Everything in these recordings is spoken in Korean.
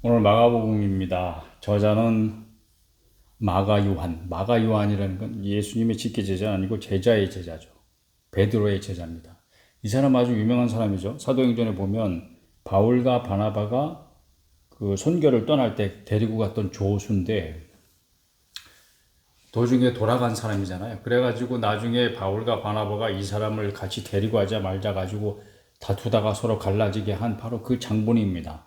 오늘 마가복음입니다. 저자는 마가 요한이라는 건 예수님의 직계 제자 아니고 제자의 제자죠. 베드로의 제자입니다. 이 사람 아주 유명한 사람이죠. 사도행전에 보면 바울과 바나바가 그 선교를 떠날 때 데리고 갔던 조수인데 도중에 돌아간 사람이잖아요. 그래가지고 나중에 바울과 바나바가 이 사람을 같이 데리고 가자 말자 가지고 다투다가 서로 갈라지게 한 바로 그 장본인입니다.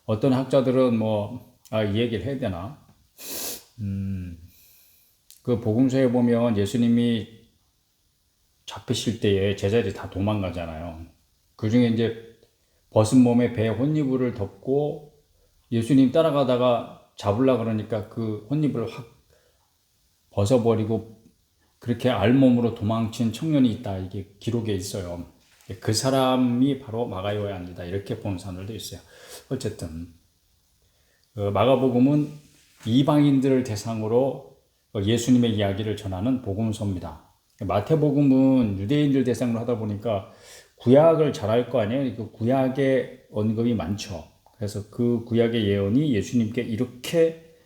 어떤 학자들은 이 얘기를 해야 되나? 그 복음서에 보면 예수님이 잡히실 때에 제자들이 다 도망가잖아요. 그 중에 이제 벗은 몸에 배 혼이불을 덮고 예수님 따라가다가 잡으려 그러니까 그 혼이불을 확 벗어버리고 그렇게 알몸으로 도망친 청년이 있다. 이게 기록에 있어요. 그 사람이 바로 마가요한이다. 이렇게 본 사람들도 있어요. 어쨌든 마가복음은 이방인들을 대상으로 예수님의 이야기를 전하는 복음서입니다. 마태복음은 유대인들 대상으로 하다 보니까 구약을 잘 알 거 아니에요. 그 구약의 언급이 많죠. 그래서 그 구약의 예언이 예수님께 이렇게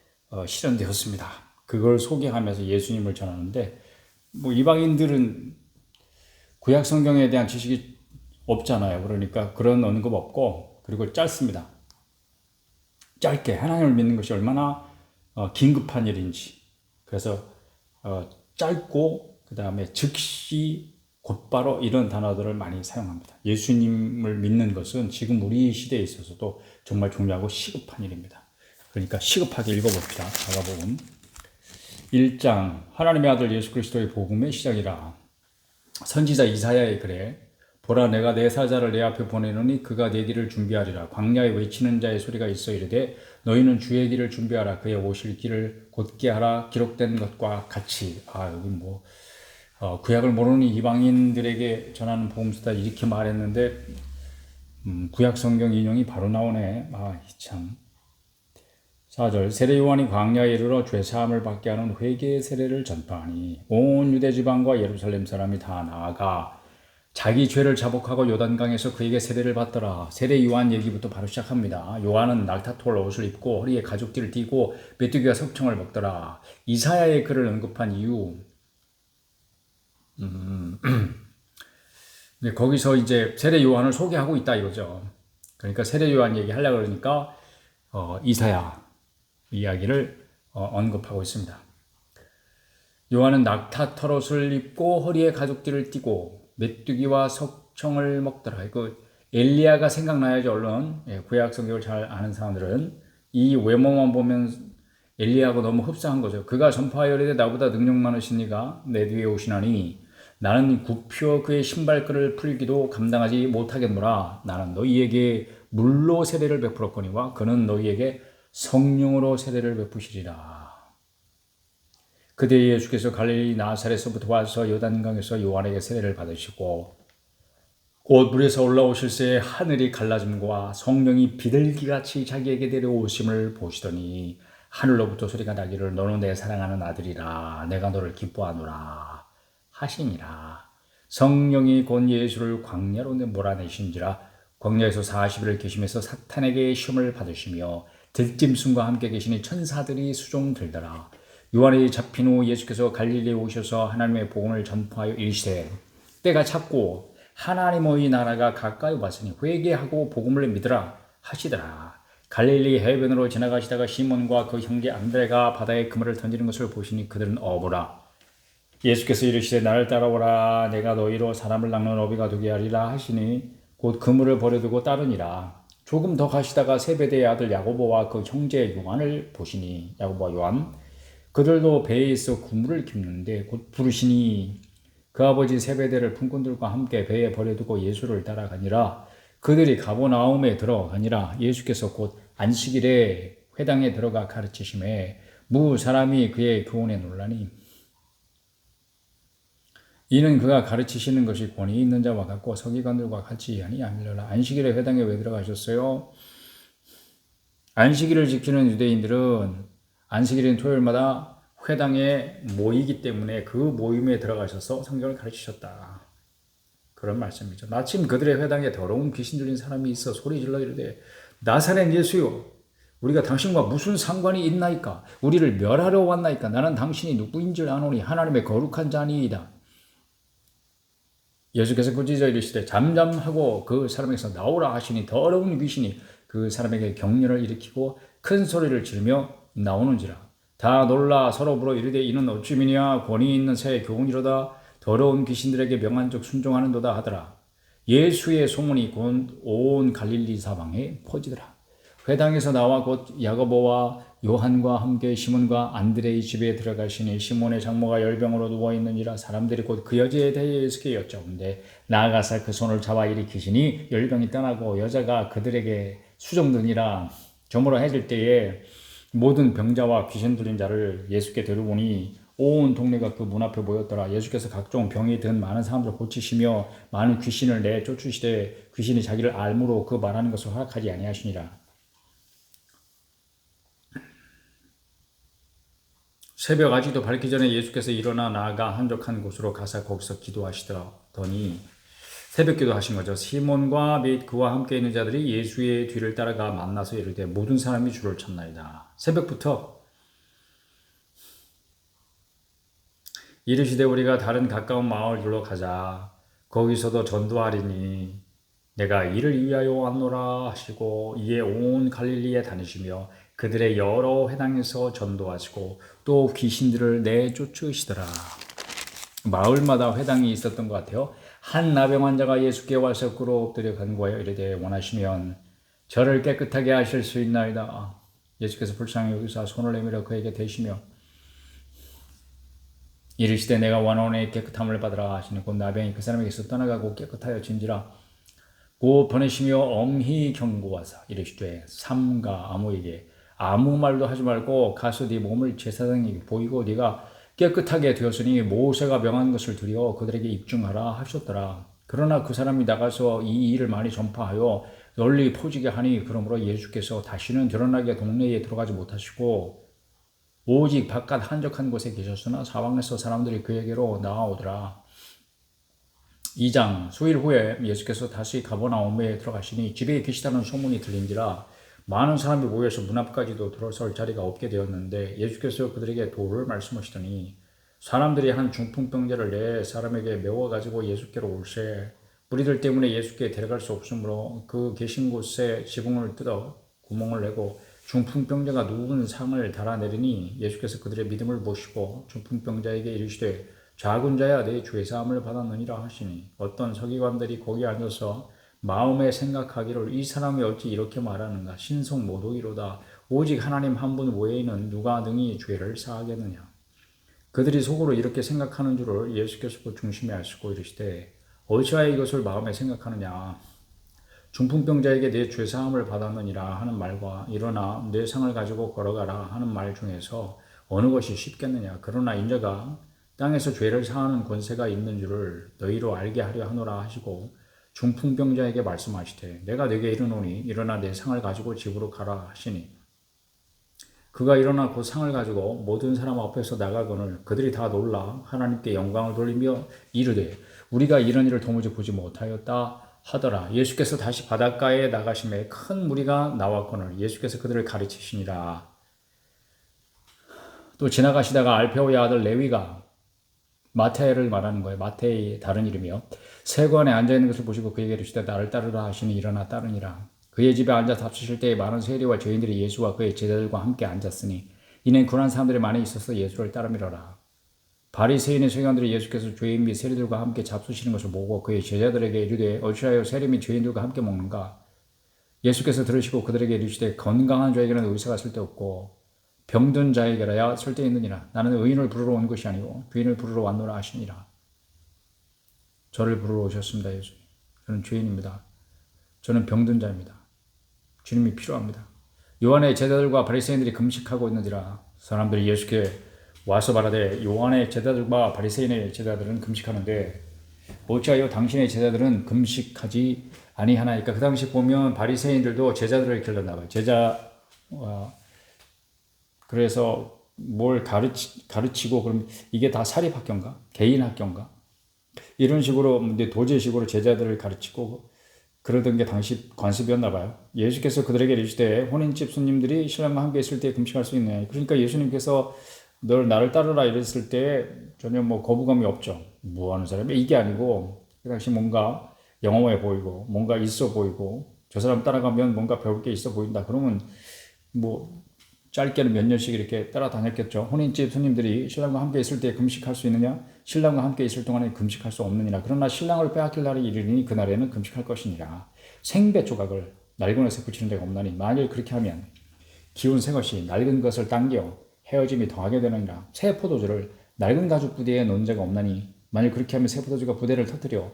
실현되었습니다. 그걸 소개하면서 예수님을 전하는데 이방인들은 구약 성경에 대한 지식이 없잖아요. 그러니까 그런 언급 없고 그리고 짧습니다. 짧게 하나님을 믿는 것이 얼마나 긴급한 일인지. 그래서 짧고 그 다음에 즉시 곧바로 이런 단어들을 많이 사용합니다. 예수님을 믿는 것은 지금 우리 시대에 있어서도 정말 중요하고 시급한 일입니다. 그러니까 시급하게 읽어봅시다. 마가복음 1장 하나님의 아들 예수 그리스도의 복음의 시작이라. 선지자 이사야의 글에 보라 내가 내 사자를 내 앞에 보내노니 그가 내 길을 준비하리라. 광야에 외치는 자의 소리가 있어 이르되 너희는 주의 길을 준비하라. 그의 오실 길을 곧게 하라. 기록된 것과 같이. 여기 구약을 모르는 이방인들에게 전하는 복음서다 이렇게 말했는데 구약 성경 인용이 바로 나오네. 참. 4절 세례 요한이 광야에 이르러 죄 사함을 받게 하는 회개의 세례를 전파하니 온 유대 지방과 예루살렘 사람이 다 나아가 자기 죄를 자복하고 요단강에서 그에게 세례를 받더라. 세례 요한 얘기부터 바로 시작합니다. 요한은 낙타톨 옷을 입고 허리에 가죽띠를 띠고 메뚜기와 석청을 먹더라. 이사야의 글을 언급한 이유. 거기서 이제 세례 요한을 소개하고 있다 이거죠. 그러니까 세례 요한 얘기 하려고 그러니까 이사야 이야기를 언급하고 있습니다. 요한은 낙타 털옷을 입고 허리에 가죽띠를 띠고 메뚜기와 석청을 먹더라. 엘리야가 생각나야죠. 얼른 구약 성경을 잘 아는 사람들은 이 외모만 보면 엘리야하고 너무 흡사한 거죠. 그가 전파하여 이르되 나보다 능력 많으신 이가 내 뒤에 오시나니 나는 굽혀 그의 신발끈을 풀기도 감당하지 못하겠노라. 나는 너희에게 물로 세례를 베풀었거니와 그는 너희에게 성령으로 세례를 베푸시리라. 그때 예수께서 갈릴리 나사렛에서부터 와서 요단강에서 요한에게 세례를 받으시고 곧 물에서 올라오실새 하늘이 갈라짐과 성령이 비둘기같이 자기에게 내려오심을 보시더니 하늘로부터 소리가 나기를 너는 내 사랑하는 아들이라 내가 너를 기뻐하노라 하시니라. 성령이 곧 예수를 광야로 몰아내신지라. 광야에서 40일을 계시면서 사탄에게 시험을 받으시며 들짐승과 함께 계시니 천사들이 수종 들더라. 요한이 잡힌 후 예수께서 갈릴리에 오셔서 하나님의 복음을 전파하여 이르시되 때가 찼고 하나님의 나라가 가까이 왔으니 회개하고 복음을 믿으라 하시더라. 갈릴리 해변으로 지나가시다가 시몬과 그 형제 안드레가 바다에 그물을 던지는 것을 보시니 그들은 어부라. 예수께서 이르시되 나를 따라오라. 내가 너희로 사람을 낚는 어비가 되게 하리라 하시니 곧 그물을 버려두고 따르니라. 조금 더 가시다가 세베대의 아들 야고보와 그 형제 요한을 보시니 야고보와 요한 그들도 배에 있어 그물을 깁는데 곧 부르시니 그 아버지 세베대를 품꾼들과 함께 배에 버려두고 예수를 따라가니라. 그들이 가버나움에 들어가니라. 예수께서 곧 안식일에 회당에 들어가 가르치심에 무 사람이 그의 교훈에 놀라니 이는 그가 가르치시는 것이 권위 있는 자와 같고 서기관들과 같이 하니 아밀러라. 안식일에 회당에 왜 들어가셨어요? 안식일을 지키는 유대인들은 안식일인 토요일마다 회당에 모이기 때문에 그 모임에 들어가셔서 성경을 가르치셨다. 그런 말씀이죠. 마침 그들의 회당에 더러운 귀신 들린 사람이 있어 소리 질러 이르되 나사렛 예수요 우리가 당신과 무슨 상관이 있나이까? 우리를 멸하러 왔나이까? 나는 당신이 누구인 줄 아노니 하나님의 거룩한 자니이다. 예수께서 꾸짖어 이르시되 잠잠하고 그 사람에게서 나오라 하시니 더러운 귀신이 그 사람에게 격려를 일으키고 큰 소리를 지르며 나오는지라. 다 놀라 서로 불어 이르되 이는 어찌미냐 권위 있는 새 교훈이로다. 더러운 귀신들에게 명한적 순종하는도다 하더라. 예수의 소문이 곧 온 갈릴리 사방에 퍼지더라. 회당에서 나와 곧 야고보와 요한과 함께 시몬과 안드레의 집에 들어가시니 시몬의 장모가 열병으로 누워있느니라. 사람들이 곧 그 여자에 대해 예수께 여쭤온데 나아가사 그 손을 잡아 일으키시니 열병이 떠나고 여자가 그들에게 수종드니라. 저물어 해질 때에 모든 병자와 귀신 들린 자를 예수께 데려오니 온 동네가 그 문 앞에 모였더라. 예수께서 각종 병이 든 많은 사람들을 고치시며 많은 귀신을 내쫓으시되 귀신이 자기를 알므로 그 말하는 것을 허락하지 아니하시니라. 새벽 아직도 밝기 전에 예수께서 일어나 나아가 한적한 곳으로 가사 거기서 기도하시더니 새벽 기도하신 거죠. 시몬과 및 그와 함께 있는 자들이 예수의 뒤를 따라가 만나서 이르되 모든 사람이 주를 찾나이다. 새벽부터 이르시되 우리가 다른 가까운 마을들로 가자. 거기서도 전도하리니 내가 이를 위하여 왔노라 하시고 이에 온 갈릴리에 다니시며 그들의 여러 회당에서 전도하시고 또 귀신들을 내쫓으시더라. 마을마다 회당이 있었던 것 같아요. 한 나병 환자가 예수께 와서 꿇어 엎드려 간구하여 이르되 원하시면 저를 깨끗하게 하실 수 있나이다. 예수께서 불쌍히 여기사 손을 내밀어 그에게 대시며 이르시되 내가 원하오니 깨끗함을 받으라 하시니 곧 나병이 그 사람에게서 떠나가고 깨끗하여 진지라. 곧 보내시며 엄히 경고하사 이르시되 삼가 아무에게 아무 말도 하지 말고 가서 네 몸을 제사장에게 보이고 네가 깨끗하게 되었으니 모세가 명한 것을 드려 그들에게 입증하라 하셨더라. 그러나 그 사람이 나가서 이 일을 많이 전파하여 널리 퍼지게 하니 그러므로 예수께서 다시는 드러나게 동네에 들어가지 못하시고 오직 바깥 한적한 곳에 계셨으나 사방에서 사람들이 그에게로 나아오더라. 2장 수일 후에 예수께서 다시 가버나움에 들어가시니 집에 계시다는 소문이 들린지라 많은 사람이 모여서 문 앞까지도 들어설 자리가 없게 되었는데 예수께서 그들에게 도를 말씀하시더니 사람들이 한 중풍병자를 내 사람에게 메워가지고 예수께로 올세 무리들 때문에 예수께 데려갈 수 없으므로 그 계신 곳에 지붕을 뜯어 구멍을 내고 중풍병자가 누운 상을 달아내리니 예수께서 그들의 믿음을 보시고 중풍병자에게 이르시되 작은 자야 내 죄 사함을 받았느니라 하시니 어떤 서기관들이 거기 앉아서 마음에 생각하기를 이 사람이 어찌 이렇게 말하는가 신성 모독이로다 오직 하나님 한 분 외에는 누가 능히 죄를 사하겠느냐. 그들이 속으로 이렇게 생각하는 줄을 예수께서 그 중심에 아시고 이르시되 어찌하여 이것을 마음에 생각하느냐. 중풍병자에게 내 죄사함을 받았느니라 하는 말과 일어나 내 상을 가지고 걸어가라 하는 말 중에서 어느 것이 쉽겠느냐. 그러나 인자가 땅에서 죄를 사하는 권세가 있는 줄을 너희로 알게 하려 하노라 하시고 중풍병자에게 말씀하시되 내가 네게 이르노니 일어나 내 상을 가지고 집으로 가라 하시니 그가 일어나 그 상을 가지고 모든 사람 앞에서 나가거늘 그들이 다 놀라 하나님께 영광을 돌리며 이르되 우리가 이런 일을 도무지 보지 못하였다 하더라. 예수께서 다시 바닷가에 나가심에 큰 무리가 나왔거늘 예수께서 그들을 가르치시니라. 또 지나가시다가 알페오의 아들 레위가 마태를 말하는 거예요. 마태의 다른 이름이요. 세관에 앉아있는 것을 보시고 그에게 이르시되 나를 따르라 하시니 일어나 따르니라. 그의 집에 앉아 잡수실 때에 많은 세리와 죄인들이 예수와 그의 제자들과 함께 앉았으니 이는 군한 사람들이 많이 있어서 예수를 따르미러라. 바리새인의 서기관들이 예수께서 죄인 및 세리들과 함께 잡수시는 것을 보고 그의 제자들에게 이르되 어찌하여 세리 및 죄인들과 함께 먹는가. 예수께서 들으시고 그들에게 이르시되 건강한 자에게는 의사가 쓸데없고 병든 자에게라야 쓸데있느니라. 나는 의인을 부르러 온 것이 아니고 죄인을 부르러 왔노라 하시니라. 저를 부르러 오셨습니다. 예수님. 저는 죄인입니다. 저는 병든 자입니다. 주님이 필요합니다. 요한의 제자들과 바리새인들이 금식하고 있는지라. 사람들이 예수께 와서 말하되 요한의 제자들과 바리새인의 제자들은 금식하는데 어찌하여 당신의 제자들은 금식하지 아니하나이까. 그 당시 보면 바리새인들도 제자들을 길렀나 봐요. 그래서 뭘 가르치고 그럼 이게 다 사립학교인가? 개인학교인가? 이런 식으로 도제식으로 제자들을 가르치고 그러던 게 당시 관습이었나 봐요. 예수께서 그들에게 이르시되 혼인집 손님들이 신랑과 함께 있을 때 금식할 수 있느냐. 그러니까 예수님께서 널 나를 따르라 이랬을 때 전혀 뭐 거부감이 없죠. 뭐 하는 사람이 이게 아니고 그 당시 뭔가 영험해 보이고 뭔가 있어 보이고 저 사람 따라가면 뭔가 배울 게 있어 보인다. 그러면 뭐 짧게는 몇 년씩 이렇게 따라다녔겠죠. 혼인집 손님들이 신랑과 함께 있을 때 금식할 수 있느냐? 신랑과 함께 있을 동안에 금식할 수 없느니라. 그러나 신랑을 빼앗길 날이 이르니 그날에는 금식할 것이니라. 생배 조각을 낡은 옷에 붙이는 데가 없나니 만일 그렇게 하면 기운 새 것이 낡은 것을 당겨 헤어짐이 더하게 되느니라. 새 포도주를 낡은 가죽 부대에 넣은 자가 없나니 만일 그렇게 하면 새 포도주가 부대를 터뜨려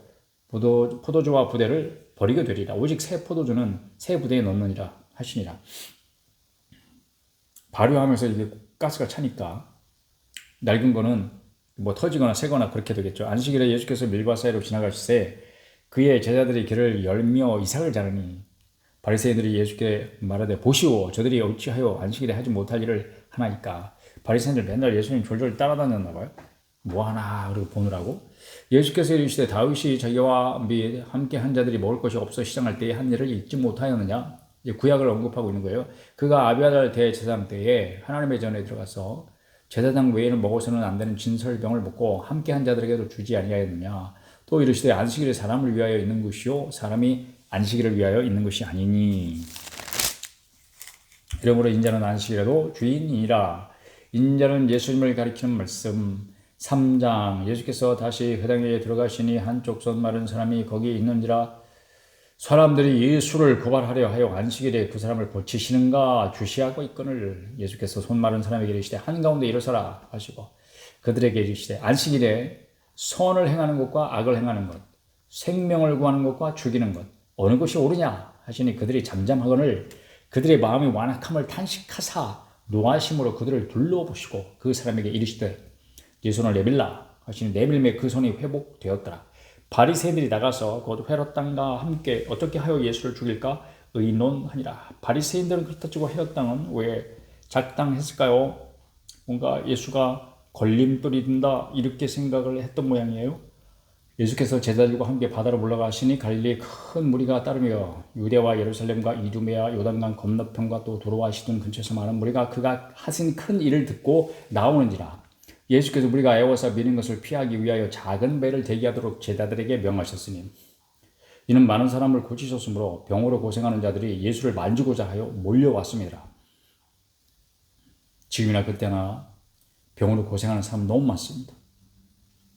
포도주와 부대를 버리게 되리라. 오직 새 포도주는 새 부대에 넣느니라 하시니라. 발효하면서 이게 가스가 차니까 낡은 거는 뭐 터지거나 새거나 그렇게 되겠죠. 안식일에 예수께서 밀밭 사이로 지나가시되 그의 제자들이 길을 열며 이삭을 자르니 바리새인들이 예수께 말하되 보시오 저들이 어찌하여 안식일에 하지 못할 일을 하나이까. 바리새인들 맨날 예수님 졸졸 따라다녔나 봐요. 뭐 하나 그러고 보느라고. 예수께서 이르시되 다윗이 자기와 함께 한 자들이 먹을 것이 없어 시장할 때에 한 일을 잊지 못하였느냐. 구약을 언급하고 있는 거예요. 그가 아비아달 대제사장 때에 하나님의 전에 들어가서 제사장 외에는 먹어서는 안 되는 진설병을 먹고 함께 한 자들에게도 주지 아니하였느냐. 또 이르시되 안식일이 사람을 위하여 있는 것이요 사람이 안식일을 위하여 있는 것이 아니니. 이러므로 인자는 안식일에도 주인이라. 인자는 예수님을 가리키는 말씀 3장. 예수께서 다시 회당에 들어가시니 한쪽 손 마른 사람이 거기에 있는지라. 사람들이 예수를 고발하려 하여 안식일에 그 사람을 고치시는가 주시하고 있거늘 예수께서 손 마른 사람에게 이르시되 한가운데 일어서라 하시고 그들에게 이르시되 안식일에 선을 행하는 것과 악을 행하는 것 생명을 구하는 것과 죽이는 것 어느 것이 옳으냐 하시니 그들이 잠잠하거늘 그들의 마음이 완악함을 탄식하사 노하심으로 그들을 둘러보시고 그 사람에게 이르시되 네 손을 내밀라 하시니 내밀매 그 손이 회복되었더라. 바리새인들이 나가서 곧 헤롯 땅과 함께 어떻게 하여 예수를 죽일까 의논하니라. 바리새인들은 그렇다 치고 헤롯 땅은 왜 작당했을까요? 뭔가 예수가 걸림돌이 된다 이렇게 생각을 했던 모양이에요. 예수께서 제자들과 함께 바다로 올라가시니 갈릴리에 큰 무리가 따르며 유대와 예루살렘과 이두메와 요단강 건너편과 또 도로와 시돈 근처에서 많은 무리가 그가 하신 큰 일을 듣고 나오는지라. 예수께서 우리가 애워서 미는 것을 피하기 위하여 작은 배를 대기하도록 제자들에게 명하셨으니 이는 많은 사람을 고치셨으므로 병으로 고생하는 자들이 예수를 만지고자 하여 몰려왔습니다. 지금이나 그때나 병으로 고생하는 사람 너무 많습니다.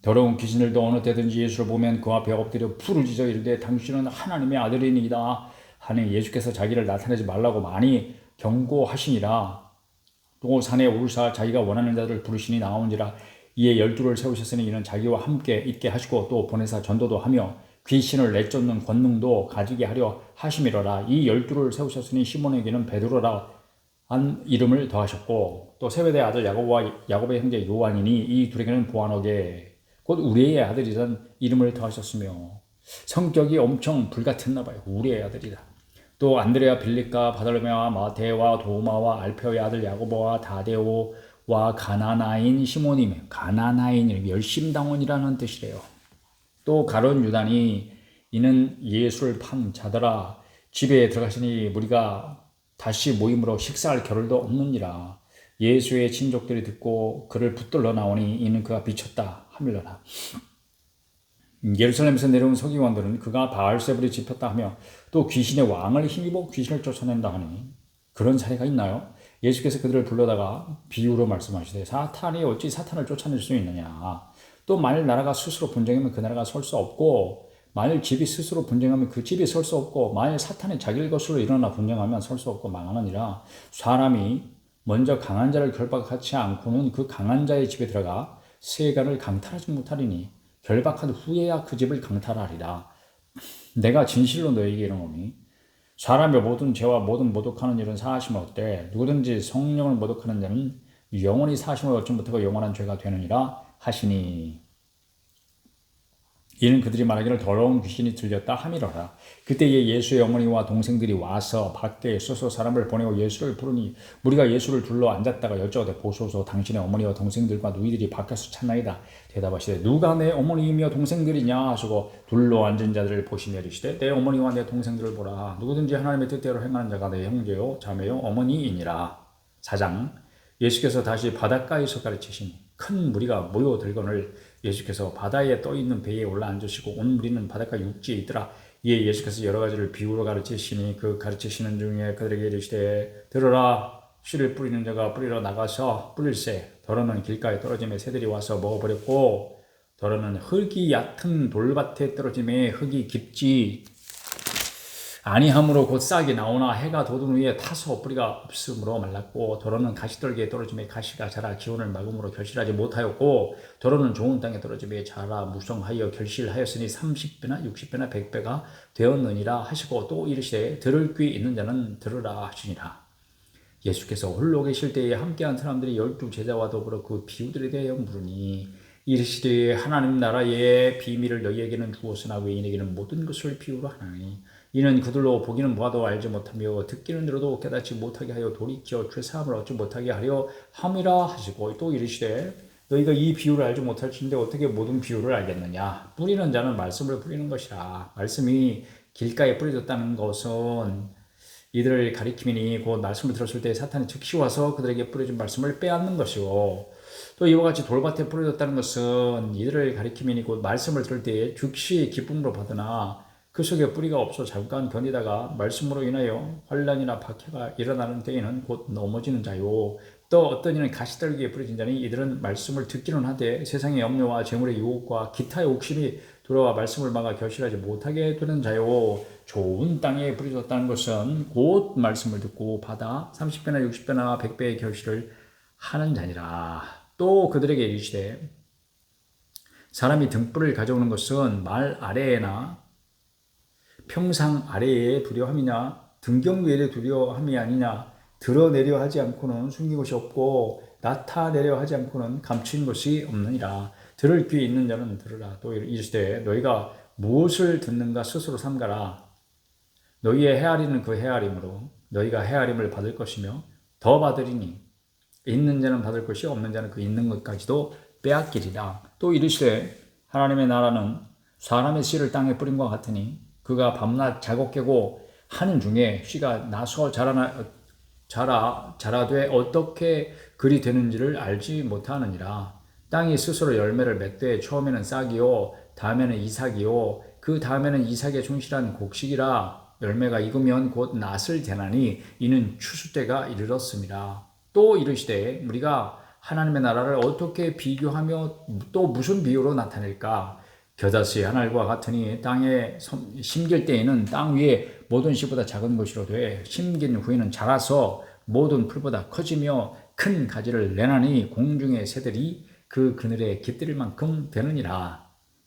더러운 귀신들도 어느 때든지 예수를 보면 그 앞에 엎드려 부르짖어 이르되 당신은 하나님의 아들이니이다 하니 예수께서 자기를 나타내지 말라고 많이 경고하시니라. 또 산에 오르사 자기가 원하는 자들을 부르시니 나온지라. 이에 12를 세우셨으니 이는 자기와 함께 있게 하시고 또 보내사 전도도 하며 귀신을 내쫓는 권능도 가지게 하려 하심이로라. 이 12를 세우셨으니 시몬에게는 베드로라 한 이름을 더하셨고 또 세베대 아들 야고보와 야고보의 형제 요한이니 이 둘에게는 보아너게 곧 우리의 아들이란 이름을 더하셨으며 성격이 엄청 불같았나 봐요. 우리의 아들이다. 또 안드레와 빌립과 바돌로메와 마테와 도마와 알페오의 아들 야고보와 다데오와 가나나인 시몬이며 가나나인 열심당원이라는 뜻이래요. 또 가룟 유다니 이는 예수를 판 자더라. 집에 들어가시니 무리가 다시 모임으로 식사할 겨를도 없느니라. 예수의 친족들이 듣고 그를 붙들러 나오니 이는 그가 비쳤다 하밀러라. 예루살렘에서 내려온 서기관들은 그가 바알세불이 짚었다 하며 또 귀신의 왕을 힘입어 귀신을 쫓아낸다 하니 그런 사례가 있나요? 예수께서 그들을 불러다가 비유로 말씀하시되 사탄이 어찌 사탄을 쫓아낼 수 있느냐. 또 만일 나라가 스스로 분쟁하면 그 나라가 설 수 없고 만일 집이 스스로 분쟁하면 그 집이 설 수 없고 만일 사탄이 자기 것으로 일어나 분쟁하면 설 수 없고 망하느니라. 사람이 먼저 강한 자를 결박하지 않고는 그 강한 자의 집에 들어가 세간을 강탈하지 못하리니 결박한 후에야 그 집을 강탈하리라. 내가 진실로 너에게 이르노니 사람의 모든 죄와 모든 모독하는 일은 사하심을 얻되 누구든지 성령을 모독하는 자는 영원히 사하심을 얻지 못하고 영원한 죄가 되느니라 하시니. 이는 그들이 말하기를 더러운 귀신이 들렸다 함이로라. 그때에 예수의 어머니와 동생들이 와서 밖에 서서 사람을 보내고 예수를 부르니 무리가 예수를 둘러 앉았다가 여쭤오되 보소서 당신의 어머니와 동생들과 누이들이 밖에서 찾나이다. 대답하시되 누가 내 어머니이며 동생들이냐 하시고 둘러 앉은 자들을 보시며 이르시되 내 어머니와 내 동생들을 보라. 누구든지 하나님의 뜻대로 행하는 자가 내 형제요 자매요 어머니이니라. 4장. 예수께서 다시 바닷가에서 가르치시니 큰 무리가 모여들거늘 예수께서 바다에 떠있는 배에 올라앉으시고 온 무리는 바닷가 육지에 있더라. 이에 예수께서 여러 가지를 비유로 가르치시니 그 가르치시는 중에 그들에게 이르시되 들으라. 씨를 뿌리는 자가 뿌리러 나가서 뿌릴새 더러는 길가에 떨어짐에 새들이 와서 먹어버렸고 더러는 흙이 얕은 돌밭에 떨어짐에 흙이 깊지 아니함으로 곧 싹이 나오나 해가 돋은 후에 타서 뿌리가 없으므로 말랐고 더러는 가시떨기에 떨어짐에 가시가 자라 기온을 막음으로 결실하지 못하였고 더러는 좋은 땅에 떨어짐에 자라 무성하여 결실하였으니 30배나 60배나 100배가 되었느니라 하시고 또 이르시되 들을 귀 있는 자는 들으라 하시니라. 예수께서 홀로 계실 때에 함께한 사람들이 12제자와 더불어 그 비유들에 대하여 물으니 이르시되 하나님 나라의 비밀을 너희에게는 주었으나 외인에게는 모든 것을 비유로 하나니 이는 그들로 보기는 보아도 알지 못하며 듣기는 들어도 깨닫지 못하게 하여 돌이켜 죄사함을 얻지 못하게 하려 함이라 하시고 또 이르시되 너희가 이 비유를 알지 못할진데 어떻게 모든 비유를 알겠느냐. 뿌리는 자는 말씀을 뿌리는 것이라. 말씀이 길가에 뿌려졌다는 것은 이들을 가리킴이니 곧 말씀을 들었을 때 사탄이 즉시 와서 그들에게 뿌려진 말씀을 빼앗는 것이고 또 이와 같이 돌밭에 뿌려졌다는 것은 이들을 가리킴이니 곧 말씀을 들을 때에 즉시 기쁨으로 받으나 그 속에 뿌리가 없어 잠깐 견디다가 말씀으로 인하여 환난이나 박해가 일어나는 때에는 곧 넘어지는 자요. 또 어떤 이는 가시떨기에 뿌려진 자니 이들은 말씀을 듣기는 하되 세상의 염려와 재물의 유혹과 기타의 옥심이 들어와 말씀을 막아 결실하지 못하게 되는 자요. 좋은 땅에 뿌려졌다는 것은 곧 말씀을 듣고 받아 30배나 60배나 100배의 결실을 하는 자니라. 또 그들에게 이르시되 사람이 등불을 가져오는 것은 말 아래에나 평상 아래에 두려함이냐 등경 위에 두려함이 아니냐. 드러내려 하지 않고는 숨긴 것이 없고 나타내려 하지 않고는 감추인 것이 없느니라. 들을 귀 있는 자는 들으라. 또 이르시되 너희가 무엇을 듣는가 스스로 삼가라. 너희의 헤아리는 그 헤아림으로 너희가 헤아림을 받을 것이며 더 받으리니 있는 자는 받을 것이 없는 자는 그 있는 것까지도 빼앗기리라. 또 이르시되 하나님의 나라는 사람의 씨를 땅에 뿌린 것 같으니 그가 밤낮 작업 깨고 하는 중에 씨가 나서 자라되 어떻게 그리 되는지를 알지 못하느니라. 땅이 스스로 열매를 맺되 처음에는 싹이요 다음에는 이삭이요 그 다음에는 이삭의 충실한 곡식이라. 열매가 익으면 곧 낫을 되나니 이는 추수 때가 이르렀습니다. 또 이르시되 우리가 하나님의 나라를 어떻게 비교하며 또 무슨 비유로 나타낼까. 겨자씨 한 알과 같으니 땅에 심길 때에는 땅 위에 모든 씨보다 작은 것이로 돼 심긴 후에는 자라서 모든 풀보다 커지며 큰 가지를 내나니 공중의 새들이 그 그늘에 깃들일 만큼 되느니라.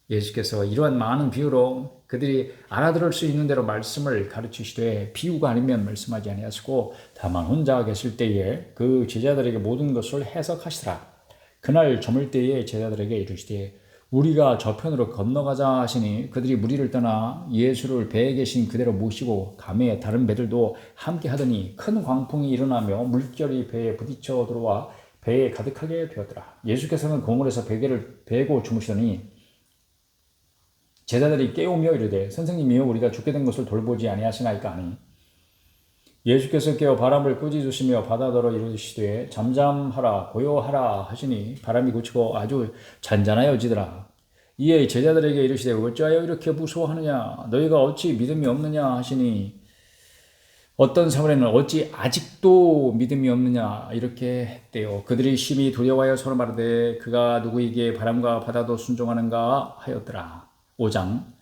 예수께서 이러한 많은 비유로 그들이 알아들을 수 있는 대로 말씀을 가르치시되 비유가 아니면 말씀하지 아니하시고 다만 혼자 계실 때에 그 제자들에게 모든 것을 해석하시더라. 그날 저물 때에 제자들에게 이르시되 우리가 저편으로 건너가자 하시니 그들이 무리를 떠나 예수를 배에 계신 그대로 모시고 감에 다른 배들도 함께 하더니 큰 광풍이 일어나며 물결이 배에 부딪혀 들어와 배에 가득하게 되었더라. 예수께서는 그물에서 베개를 베고 주무시더니 제자들이 깨우며 이르되 선생님이여 우리가 죽게 된 것을 돌보지 아니하시나이까 하니 예수께서 깨어 바람을 꾸짖으시며 바다더러 이르시되 잠잠하라 고요하라 하시니 바람이 그치고 아주 잔잔하여지더라. 이에 제자들에게 이르시되 어찌하여 이렇게 무서워하느냐 너희가 어찌 믿음이 없느냐 하시니 어떤 사람에는 어찌 아직도 믿음이 없느냐 이렇게 했대요. 그들이 심히 두려워하여 서로 말하되 그가 누구에게 바람과 바다도 순종하는가 하였더라. 5장.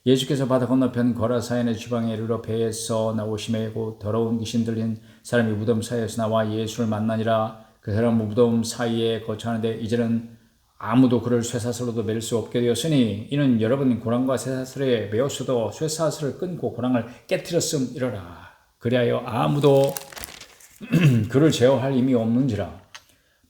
예수께서 바다 건너편 거라사인의 지방에 이르러 배에서 나오심에 곧 더러운 귀신 들린 사람이 무덤 사이에서 나와 예수를 만나니라. 그 사람은 무덤 사이에 거처하는데 이제는 아무도 그를 쇠사슬로도 맬 수 없게 되었으니 이는 여러분 고랑과 쇠사슬에 매었어도 쇠사슬을 끊고 고랑을 깨뜨렸음이러라. 그리하여 아무도 그를 제어할 힘이 없는지라.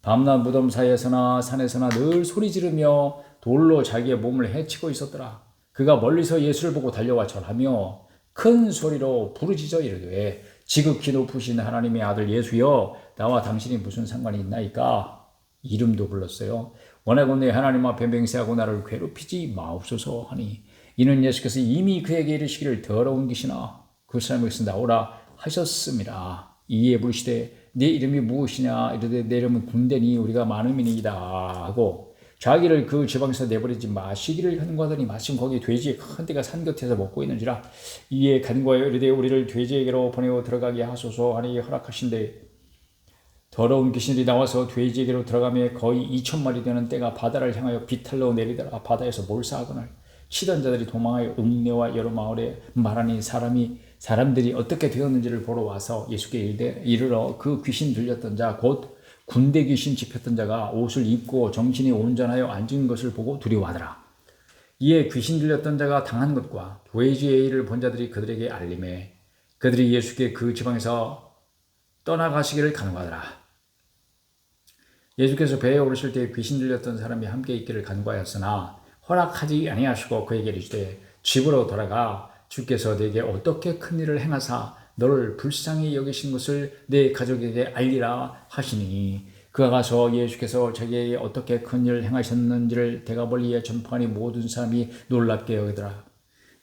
밤낮 무덤 사이에서나 산에서나 늘 소리 지르며 돌로 자기의 몸을 해치고 있었더라. 그가 멀리서 예수를 보고 달려와 절하며 큰 소리로 부르짖어 이르되 지극히 높으신 하나님의 아들 예수여 나와 당신이 무슨 상관이 있나이까. 이름도 불렀어요. 원하건대 하나님 앞에 맹세하고 나를 괴롭히지 마옵소서 하니 이는 예수께서 이미 그에게 이르시기를 더러운 귀신아 그 사람에게서 나오라 하셨습니다. 이에 물으시되 네 이름이 무엇이냐 이르되 내 이름은 군대니 우리가 많음이니이다 하고 자기를 그 지방에서 내버리지 마시기를 간구하더니 마침 거기 돼지의 큰 떼가 산 곁에서 먹고 있는지라. 이에 간구하여 이르되 우리를 돼지에게로 보내어 들어가게 하소서 하니 허락하신대 더러운 귀신들이 나와서 돼지에게로 들어가며 거의 2,000마리 되는 떼가 바다를 향하여 비탈로 내리더라. 바다에서 몰사하거늘 치던 자들이 도망하여 읍내와 여러 마을에 말하니 사람들이 어떻게 되었는지를 보러 와서 예수께 이르러 그 귀신 들렸던 자 곧 군대 귀신 집혔던 자가 옷을 입고 정신이 온전하여 앉은 것을 보고 두려워하더라. 이에 귀신 들렸던 자가 당한 것과 돼지의 일을 본 자들이 그들에게 알림해 그들이 예수께 그 지방에서 떠나가시기를 간구하더라. 예수께서 배에 오르실 때 귀신 들렸던 사람이 함께 있기를 간구하였으나 허락하지 아니하시고 그에게 이르시되 집으로 돌아가 주께서 네게 어떻게 큰 일을 행하사 너를 불쌍히 여기신 것을 네 가족에게 알리라 하시니 그가 가서 예수께서 자기에게 어떻게 큰 일을 행하셨는지를 대가벌리에 전파하니 모든 사람이 놀랍게 여기더라.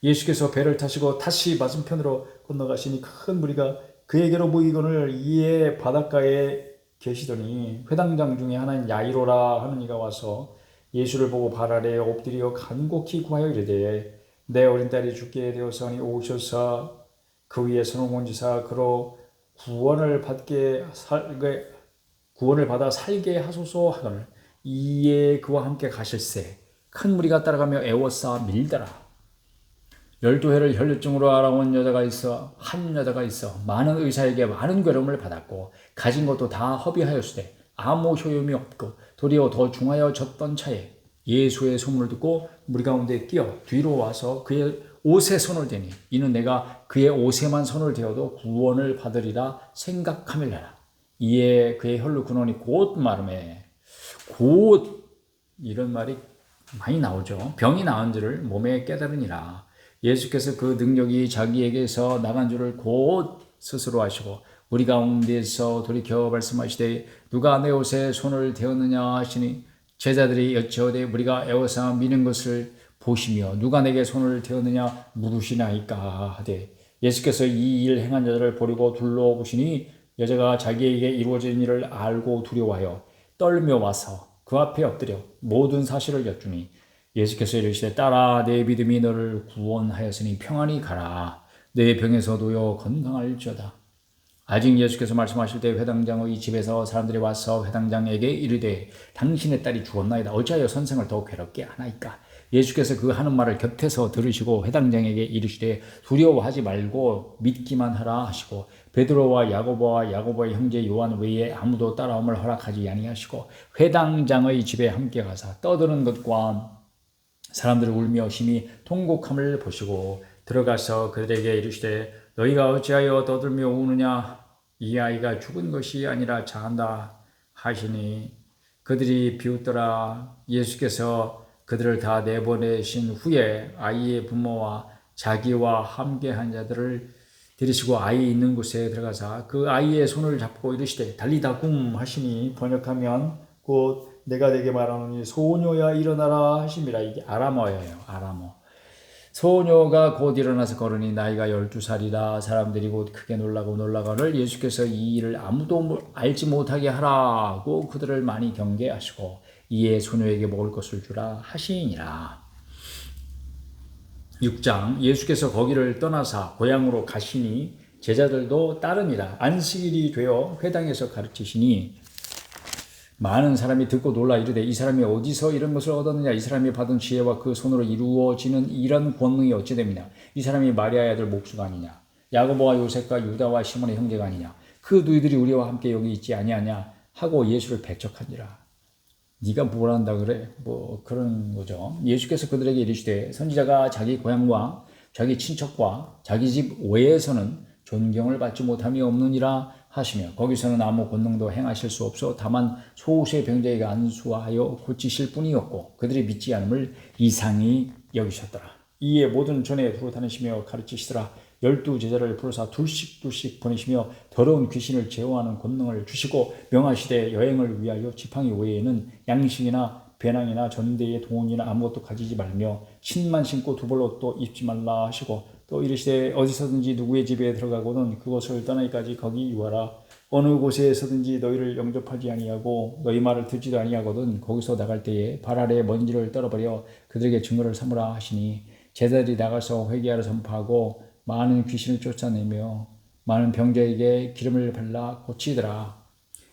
예수께서 배를 타시고 다시 맞은편으로 건너가시니 큰 무리가 그에게로 모이거늘 이에 바닷가에 계시더니 회당장 중에 하나인 야이로라 하는 이가 와서 예수를 보고 발 아래에 엎드려 간곡히 구하여 이르되 내 어린 딸이 죽게 되었으니 오셔서 그 위에 손을 얹으사 그로 구원을 받아 살게 하소서 하거늘 이에 그와 함께 가실새 큰 무리가 따라가며 애워싸 밀더라. 12해를 혈류증으로 알아온 한 여자가 있어 많은 의사에게 많은 괴로움을 받았고 가진 것도 다 허비하였으되 아무 효용이 없고 도리어 더 중하여 졌던 차에 예수의 소문을 듣고 무리 가운데 끼어 뒤로 와서 그의 옷에 손을 대니 이는 내가 그의 옷에만 손을 대어도 구원을 받으리라 생각하밀라라. 이에 그의 혈루 근원이 곧 마름에 곧 이런 말이 많이 나오죠. 병이 나은 줄을 몸에 깨달으니라. 예수께서 그 능력이 자기에게서 나간 줄을 곧 스스로 아시고 우리 가운데서 돌이켜 말씀하시되 누가 내 옷에 손을 대었느냐 하시니 제자들이 여쭤오되 우리가 애워싸 미는 것을 보시며 누가 내게 손을 대었느냐 물으시나이까 하되 예수께서 이 일 행한 여자를 보리고 둘러보시니 여자가 자기에게 이루어진 일을 알고 두려워하여 떨며 와서 그 앞에 엎드려 모든 사실을 여쭈니 예수께서 이르시되 딸아 내 믿음이 너를 구원하였으니 평안히 가라 내 병에서 놓여 건강할지어다. 아직 예수께서 말씀하실 때 회당장의 집에서 사람들이 와서 회당장에게 이르되 당신의 딸이 죽었나이다. 어찌하여 선생을 더 괴롭게 하나이까. 예수께서 그 하는 말을 곁에서 들으시고 회당장에게 이르시되 두려워하지 말고 믿기만 하라 하시고 베드로와 야고보의 형제 요한 외에 아무도 따라옴을 허락하지 아니하시고 회당장의 집에 함께 가사 떠드는 것과 사람들을 울며 심히 통곡함을 보시고 들어가서 그들에게 이르시되 너희가 어찌하여 떠들며 우느냐 이 아이가 죽은 것이 아니라 자한다 하시니 그들이 비웃더라. 예수께서 그들을 다 내보내신 후에 아이의 부모와 자기와 함께한 자들을 데리시고 아이 있는 곳에 들어가사 그 아이의 손을 잡고 이르시되 달리다 굼 하시니 번역하면 곧 내가 내게 말하노니 소녀야 일어나라 하심이라. 이게 아람어예요. 아람어. 소녀가 곧 일어나서 걸으니 나이가 12살이라 사람들이 곧 크게 놀라거늘 예수께서 이 일을 아무도 알지 못하게 하라고 그들을 많이 경계하시고 이에 소녀에게 먹을 것을 주라 하시니라. 6장 예수께서 거기를 떠나사 고향으로 가시니 제자들도 따릅니다. 안식일이 되어 회당에서 가르치시니 많은 사람이 듣고 놀라 이르되 이 사람이 어디서 이런 것을 얻었느냐. 이 사람이 받은 지혜와 그 손으로 이루어지는 이런 권능이 어찌 됩니까. 이 사람이 마리아의 아들 목수가 아니냐. 야고보와 요셉과 유다와 시몬의 형제가 아니냐. 그 너희들이 우리와 함께 여기 있지 아니하냐 하고 예수를 배척하니라. 네가 뭘 한다 그래? 뭐 그런 거죠. 예수께서 그들에게 이르시되 선지자가 자기 고향과 자기 친척과 자기 집 외에서는 존경을 받지 못함이 없느니라 하시며 거기서는 아무 권능도 행하실 수 없어 다만 소수의 병자에게 안수하여 고치실 뿐이었고 그들이 믿지 않음을 이상히 여기셨더라. 이에 모든 전에 두루 다니시며 가르치시더라. 12제자를 부르사 둘씩 보내시며 더러운 귀신을 제어하는 권능을 주시고 명하시되 여행을 위하여 지팡이 외에는 양식이나 배낭이나 전대의 돈이나 아무것도 가지지 말며 신만 신고 두벌 옷도 입지 말라 하시고 또 이르시되 어디서든지 누구의 집에 들어가고는 그곳을 떠나기까지 거기 유하라. 어느 곳에서든지 너희를 영접하지 아니하고 너희 말을 듣지도 아니하거든 거기서 나갈 때에 발 아래 먼지를 떨어버려 그들에게 증거를 삼으라 하시니 제자들이 나가서 회개하러 선포하고 많은 귀신을 쫓아내며 많은 병자에게 기름을 발라 고치더라.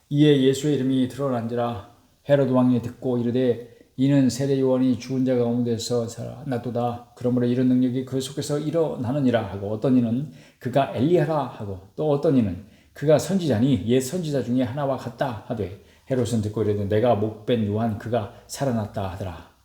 이에 예수의 이름이 드러난지라. 헤로드 왕이 듣고 이르되 이는 세례 요한이 죽은 자 가운데서 살아났도다. 그러므로 이런 능력이 그 속에서 일어나느니라 하고 어떤 이는 그가 엘리야라 하고 또 어떤 이는 그가 선지자니 옛 선지자 중에 하나와 같다 하되 헤롯은 듣고 이르되 내가 목벤 요한 그가 살아났다 하더라.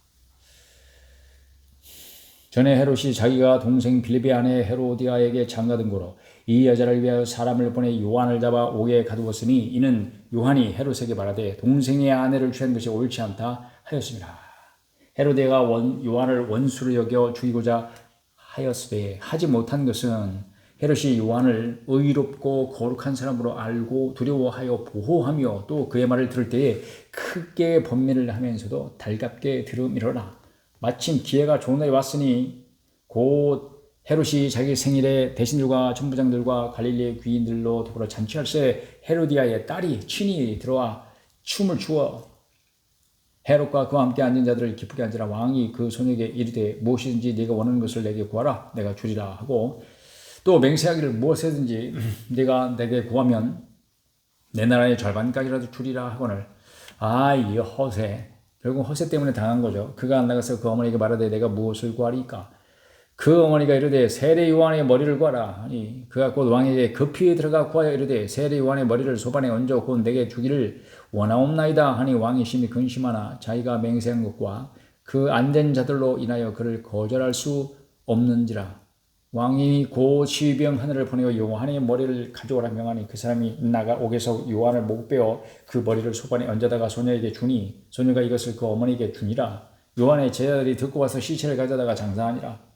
전에 헤롯이 자기가 동생 빌립의 아내 헤로디아에게 장가든 고로 이 여자를 위하여 사람을 보내 요한을 잡아 옥에 가두었으니 이는 요한이 헤롯에게 말하되 동생의 아내를 취한 것이 옳지 않다 하였습니다. 헤로데가 요한을 원수로 여겨 죽이고자 하였으되 하지 못한 것은 헤롯이 요한을 의롭고 거룩한 사람으로 알고 두려워하여 보호하며 또 그의 말을 들을 때에 크게 번민을 하면서도 달갑게 들음이로라. 마침 기회가 좋은 날이 왔으니 곧 헤롯이 자기 생일에 대신들과 천부장들과 갈릴리 귀인들로 더불어 잔치할새 헤로디아의 딸이 친히 들어와 춤을 추어 헤롯과 그와 함께 앉은 자들을 기쁘게 앉으라. 왕이 그 소녀에게 이르되 무엇이든지 네가 원하는 것을 내게 구하라 내가 주리라 하고 또 맹세하기를 무엇이든지 네가 내게 구하면 내 나라의 절반까지라도 주리라 하거늘. 이 허세 결국 허세 때문에 당한 거죠. 그가 안 나가서 그 어머니에게 말하되 내가 무엇을 구하리까. 그 어머니가 이르되 세례 요한의 머리를 구하라 하니 그가 곧 왕에게 급히 들어가 구하여 이르되 세례 요한의 머리를 소반에 얹어 곧 내게 주기를 원하옵나이다 하니 왕이 심히 근심하나 자기가 맹세한 것과 그 안된 자들로 인하여 그를 거절할 수 없는지라. 왕이 고 시병 하늘을 보내어 요한의 머리를 가져오라 명하니 그 사람이 나가 옥에서 요한을 목베어 그 머리를 소반에 얹어다가 소녀에게 주니 소녀가 이것을 그 어머니에게 주니라. 요한의 제자들이 듣고 와서 시체를 가져다가 장사하니라.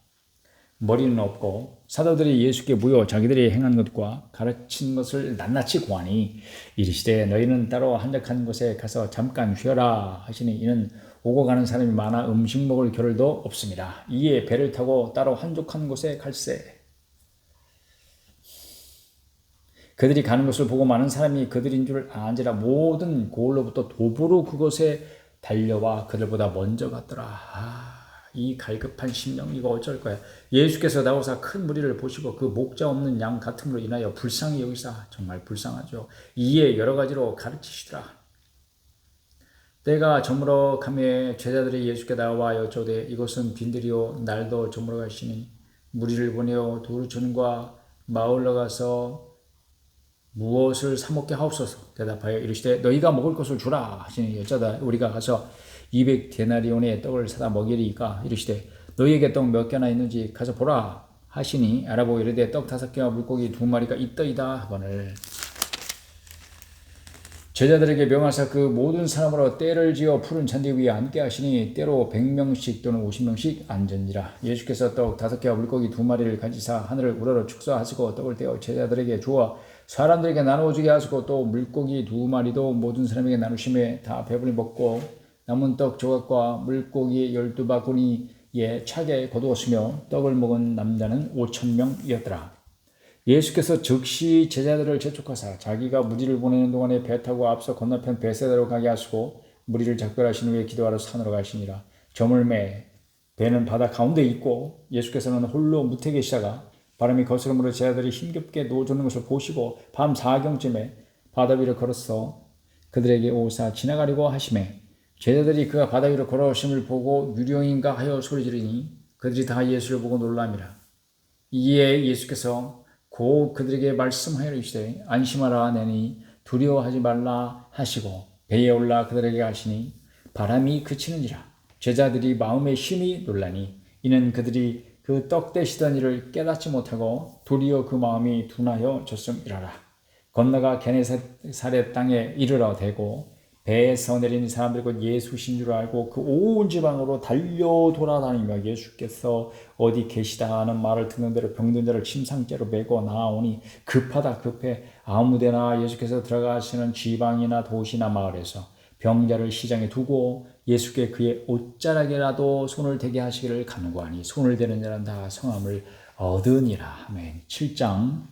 머리는 없고 사도들이 예수께 모여 자기들이 행한 것과 가르친 것을 낱낱이 고하니 이르시되 너희는 따로 한적한 곳에 가서 잠깐 쉬어라 하시니 이는 오고 가는 사람이 많아 음식 먹을 겨를도 없습니다. 이에 배를 타고 따로 한적한 곳에 갈새 그들이 가는 것을 보고 많은 사람이 그들인 줄 안지라. 모든 고을로부터 도보로 그곳에 달려와 그들보다 먼저 갔더라. 이 갈급한 심령 이거 어쩔 거야. 예수께서 나오사 큰 무리를 보시고 그 목자 없는 양 같음으로 인하여 불쌍히 여기사 정말 불쌍하죠. 이에 여러 가지로 가르치시더라. 때가 저물어 가매 제자들이 예수께 나와 여쭤되 이곳은 빈들이요 날도 저물어 가시니 무리를 보내어 두루천과 마을로 가서 무엇을 사 먹게 하옵소서. 대답하여 이르시되 너희가 먹을 것을 주라 하시니 여자다 우리가 가서 200데나리온의 떡을 사다 먹이리까. 이르시되 너희에게 떡 몇 개나 있는지 가서 보라 하시니 알아보고 이르되 떡 5개와 물고기 2마리가 있더이다 하거늘. 제자들에게 명하사 그 모든 사람으로 떼를 지어 푸른 잔디 위에 앉게 하시니 때로 100명씩 또는 50명씩 앉은지라. 예수께서 떡 5개와 물고기 2마리를 가지사 하늘을 우러러 축사하시고 떡을 떼어 제자들에게 주어 사람들에게 나누어 주게 하시고 또 물고기 2마리도 모든 사람에게 나누심에 다 배불리 먹고 남은 떡 조각과 물고기 12바구니에 차게 거두었으며 떡을 먹은 남자는 5,000명이었더라. 예수께서 즉시 제자들을 재촉하사 자기가 무리를 보내는 동안에 배 타고 앞서 건너편 베세다로 가게 하시고 무리를 작별하신 후에 기도하러 산으로 가시니라. 저물매 배는 바다 가운데 있고 예수께서는 홀로 무태 계시다가 바람이 거스름으로 제자들이 힘겹게 노젓는 것을 보시고 밤 4경쯤에 바다 위를 걸어서 그들에게 오사 지나가려고 하시매 제자들이 그가 바다 위로 걸어오심을 보고 유령인가 하여 소리지르니 그들이 다 예수를 보고 놀라미라. 이에 예수께서 곧 그들에게 말씀하여 이르시되 안심하라 내니 두려워하지 말라 하시고 배에 올라 그들에게 하시니 바람이 그치는지라. 제자들이 마음에 심히 놀라니 이는 그들이 그 떡 대시던 일을 깨닫지 못하고 도리어 그 마음이 둔하여 졌음이라라. 건너가 게네사렛 땅에 이르러 대고 배에서 내린 사람들 곧 예수신 줄 알고 그 온 지방으로 달려 돌아다니며 예수께서 어디 계시다 하는 말을 듣는 대로 병든 자를 침상째로 메고 나오니 급하다 급해 아무데나 예수께서 들어가시는 지방이나 도시나 마을에서 병자를 시장에 두고 예수께 그의 옷자락에라도 손을 대게 하시기를 간구하니 손을 대는 자는 다 성함을 얻으니라. 아멘. 7장.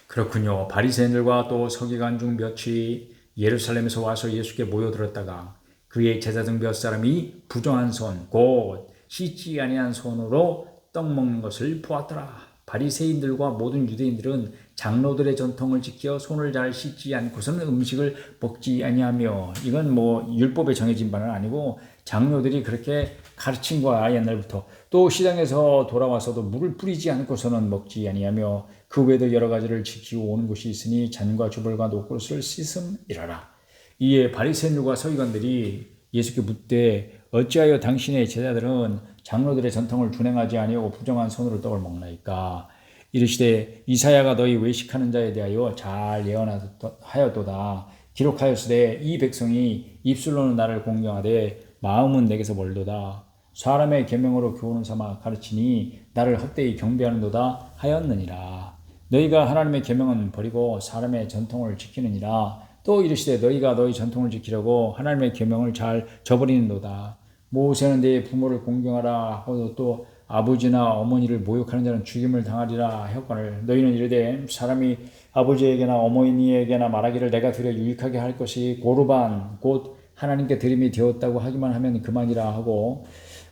그렇군요. 바리새인들과 또 서기관 중 몇이 예루살렘에서 와서 예수께 모여들었다가 그의 제자 중 몇 사람이 부정한 손, 곧 씻지 아니한 손으로 떡 먹는 것을 보았더라. 바리새인들과 모든 유대인들은 장로들의 전통을 지켜 손을 잘 씻지 않고서는 음식을 먹지 아니하며, 이건 뭐 율법에 정해진 바는 아니고 장로들이 그렇게 가르친 거야 옛날부터. 또 시장에서 돌아와서도 물을 뿌리지 않고서는 먹지 아니하며 그 외에도 여러 가지를 지키고 오는 곳이 있으니 잔과 주벌과 노릇을 씻음이라라. 이에 바리새인들과 서기관들이 예수께 묻되 어찌하여 당신의 제자들은 장로들의 전통을 준행하지 아니하고 부정한 손으로 떡을 먹나이까? 이르시되 이사야가 너희 외식하는 자에 대하여 잘 예언하였도다. 기록하였으되 이 백성이 입술로는 나를 공경하되 마음은 내게서 멀도다. 사람의 계명으로 교훈을 삼아 가르치니 나를 헛되이 경배하는도다 하였느니라. 너희가 하나님의 계명은 버리고 사람의 전통을 지키느니라. 또 이르시되 너희가 너희 전통을 지키려고 하나님의 계명을 잘 저버리는도다. 모세는 내 부모를 공경하라 하고 또 아버지나 어머니를 모욕하는 자는 죽임을 당하리라 하였거늘 너희는 이르되 사람이 아버지에게나 어머니에게나 말하기를 내가 드려 유익하게 할 것이 고르반 곧 하나님께 드림이 되었다고 하기만 하면 그만이라 하고,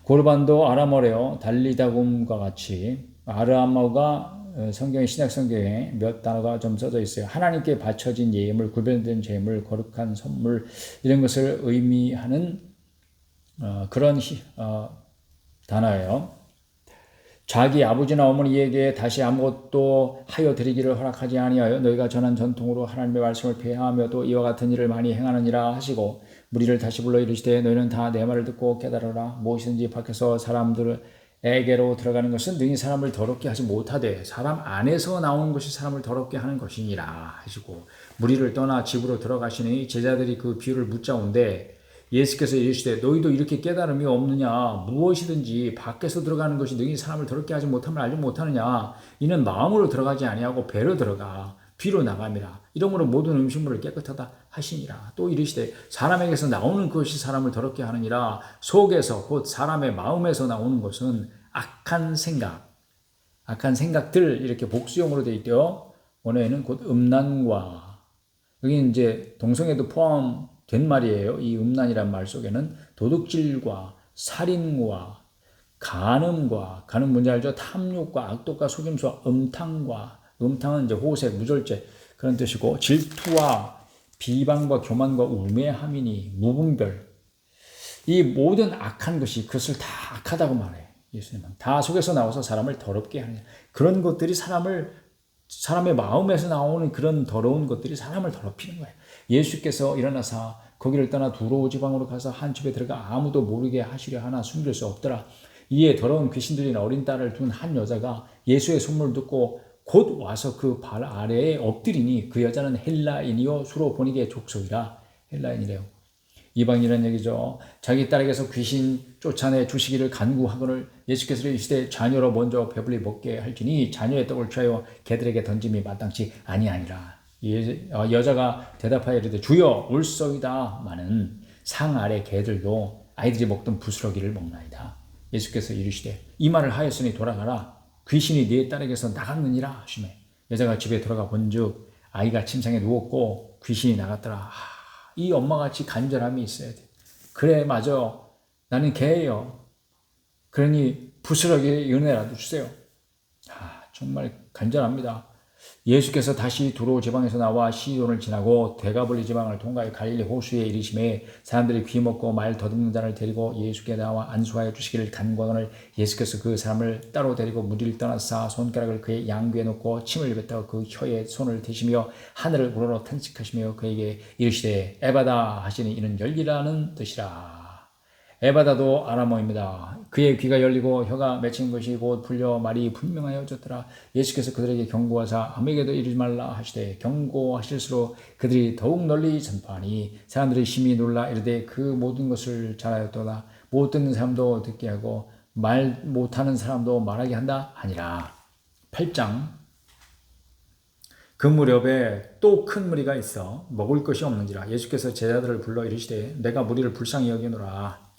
고르반도 아람어래요. 달리다굼과 같이 아람어가 성경의 신약 성경에 몇 단어가 좀 써져 있어요. 하나님께 바쳐진 예물, 구별된 제물, 거룩한 선물 이런 것을 의미하는 그런 단어예요. 자기 아버지나 어머니에게 다시 아무것도 하여 드리기를 허락하지 아니하여 너희가 전한 전통으로 하나님의 말씀을 폐하며 또 이와 같은 일을 많이 행하느니라 하시고, 무리를 다시 불러 이르시되 너희는 다 내 말을 듣고 깨달으라. 무엇이든지 밖에서 사람들에게로 들어가는 것은 능히 사람을 더럽게 하지 못하되 사람 안에서 나오는 것이 사람을 더럽게 하는 것이니라 하시고, 무리를 떠나 집으로 들어가시니 제자들이 그 비유를 묻자온데 예수께서 이르시되 너희도 이렇게 깨달음이 없느냐? 무엇이든지 밖에서 들어가는 것이 능히 사람을 더럽게 하지 못함을 알지 못하느냐? 이는 마음으로 들어가지 아니하고 배로 들어가 뒤로 나감이라. 이러므로 모든 음식물을 깨끗하다 하시니라. 또 이르시되 사람에게서 나오는 것이 사람을 더럽게 하느니라. 속에서 곧 사람의 마음에서 나오는 것은 악한 생각들, 이렇게 복수형으로 되어 있대요. 원어에는 곧 음란과, 여기 이제 동성애도 포함된 말이에요. 이 음란이란 말 속에는 도둑질과 살인과 간음과, 간음 뭔지 알죠? 탐욕과 악독과 속임수와 음탕은 이제 호색, 무절제 그런 뜻이고, 질투와 비방과 교만과 우매함이니 무분별. 이 모든 악한 것이 그것을 다 악하다고 말해요. 예수님은 다 속에서 나와서 사람을 더럽게 하는 그런 것들이 사람의 마음에서 나오는 그런 더러운 것들이 사람을 더럽히는 거예요. 예수께서 일어나사 거기를 떠나 두로 지방으로 가서 한 집에 들어가 아무도 모르게 하시려 하나 숨길 수 없더라. 이에 더러운 귀신 들린 어린 딸을 둔 한 여자가 예수의 소문을 듣고 곧 와서 그 발 아래에 엎드리니 그 여자는 헬라인이요 수로 보니게 족속이라. 헬라인이래요. 이방이라는 얘기죠. 자기 딸에게서 귀신 쫓아내 주시기를 간구하거늘 예수께서 이르시되 자녀로 먼저 배불리 먹게 할지니 자녀의 떡을 취하여 개들에게 던짐이 마땅치 아니하니라. 여자가 대답하여 이르되 주여 올소이다마는 상 아래 개들도 아이들이 먹던 부스러기를 먹나이다. 예수께서 이르시되 이 말을 하였으니 돌아가라. 귀신이 네 딸에게서 나갔느니라 하시매 여자가 집에 들어가 본즉 아이가 침상에 누웠고 귀신이 나갔더라. 이 엄마같이 간절함이 있어야 돼. 그래 맞아. 나는 개예요. 그러니 부스러기의 은혜라도 주세요. 정말 간절합니다. 예수께서 다시 두로 지방에서 나와 시돈을 지나고 데가볼리 지방을 통과해 갈릴리 호수에 이르심에 사람들이 귀먹고 말 더듬는 자를 데리고 예수께 나와 안수하여 주시기를 간구하거늘 예수께서 그 사람을 따로 데리고 무리를 떠나사 손가락을 그의 양귀에 놓고 침을 뱉다가 그 혀에 손을 대시며 하늘을 우러러 탄식하시며 그에게 이르시되 에바다 하시니 이는 열리라는 뜻이라. 에바다도 아람어입니다. 그의 귀가 열리고 혀가 맺힌 것이 곧 풀려 말이 분명하여졌더라. 예수께서 그들에게 경고하사 아무에게도 이르지 말라 하시되 경고하실수록 그들이 더욱 널리 전파하니 사람들이 심히 놀라 이르되 그 모든 것을 잘하였도다. 못 듣는 사람도 듣게 하고 말 못하는 사람도 말하게 한다 하니라. 8장. 그 무렵에 또 큰 무리가 있어 먹을 것이 없는지라. 예수께서 제자들을 불러 이르시되 내가 무리를 불쌍히 여기노라.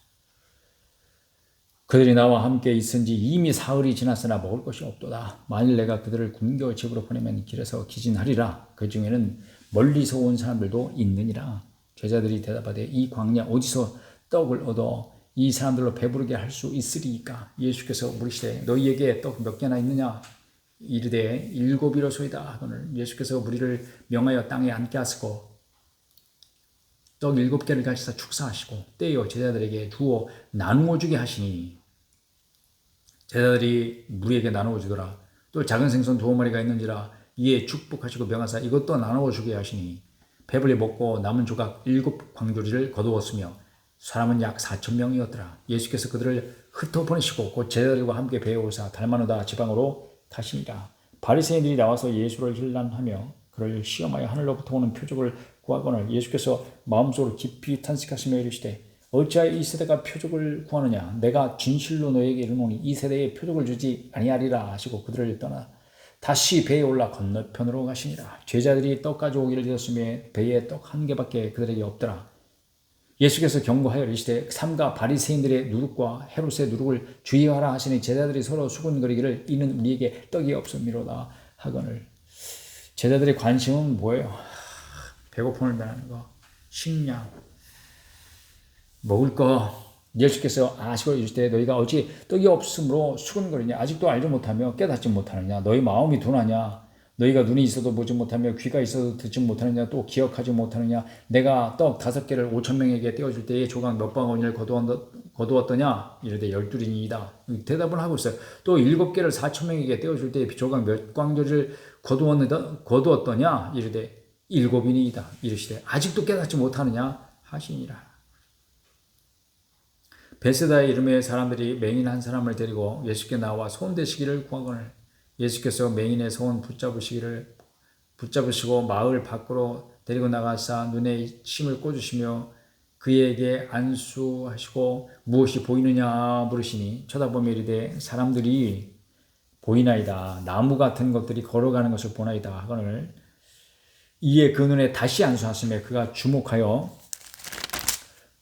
그들이 나와 함께 있은지 이미 사흘이 지났으나 먹을 것이 없도다. 만일 내가 그들을 굶겨 집으로 보내면 길에서 기진하리라. 그 중에는 멀리서 온 사람들도 있느니라. 제자들이 대답하되 이 광야 어디서 떡을 얻어 이 사람들로 배부르게 할 수 있으리이까. 예수께서 물으시되 너희에게 떡 몇 개나 있느냐. 이르되 7이로소이다 하거늘. 예수께서 무리를 명하여 땅에 앉게 하시고 떡 7개를 가지사 축사하시고 떼어 제자들에게 주어 나누어 주게 하시니 제자들이 무리에게 나누어 주더라. 또 작은 생선 2마리가 있는지라. 이에 축복하시고 명하사 이것도 나누어 주게 하시니 배불리 먹고 남은 조각 7광주리를 거두었으며 사람은 약 4,000명이었더라. 예수께서 그들을 흩어 보내시고 곧 제자들과 함께 배에 오사 달마누다 지방으로 가시니라. 바리새인들이 나와서 예수를 힐난하며 그를 시험하여 하늘로부터 오는 표적을 구하거늘. 예수께서 마음속으로 깊이 탄식하시며 이르시되 어찌하여 이 세대가 표적을 구하느냐. 내가 진실로 너에게 이르노니 이 세대에 표적을 주지 아니하리라 하시고 그들을 떠나 다시 배에 올라 건너편으로 가시니라. 제자들이 떡 가져오기를 드렸으며 배에 떡 1개밖에 그들에게 없더라. 예수께서 경고하여 이르시되 삼가 바리새인들의 누룩과 헤롯의 누룩을 주의하라 하시니 제자들이 서로 수군거리기를 이는 우리에게 떡이 없음이로다 하거늘. 제자들의 관심은 뭐예요? 배고픔을 면하는 거, 식량, 먹을 거. 예수께서 아시고 이르시되 너희가 어찌 떡이 없으므로 수군거리냐. 아직도 알지 못하며 깨닫지 못하느냐. 너희 마음이 둔하냐. 너희가 눈이 있어도 보지 못하며 귀가 있어도 듣지 못하느냐. 또 기억하지 못하느냐. 내가 떡 5개를 5,000명에게 떼어줄 때에 조각 몇 방울을 거두었더냐. 이르되 12이니이다. 대답을 하고 있어요. 또 7개를 4,000명에게 떼어줄 때에 조각 몇 광주리를 거두었더냐. 이르되 7이니이다. 이르시되 아직도 깨닫지 못하느냐 하시니라. 베세다의 이름의 사람들이 맹인 한 사람을 데리고 예수께 나와 손대시기를 구하거늘. 예수께서 맹인의 손 붙잡으시고 마을 밖으로 데리고 나가사 눈에 침을 꽂으시며 그에게 안수하시고 무엇이 보이느냐 물으시니 쳐다보며 이르되 사람들이 보이나이다. 나무 같은 것들이 걸어가는 것을 보나이다 하거늘. 이에 그 눈에 다시 안수하시며 그가 주목하여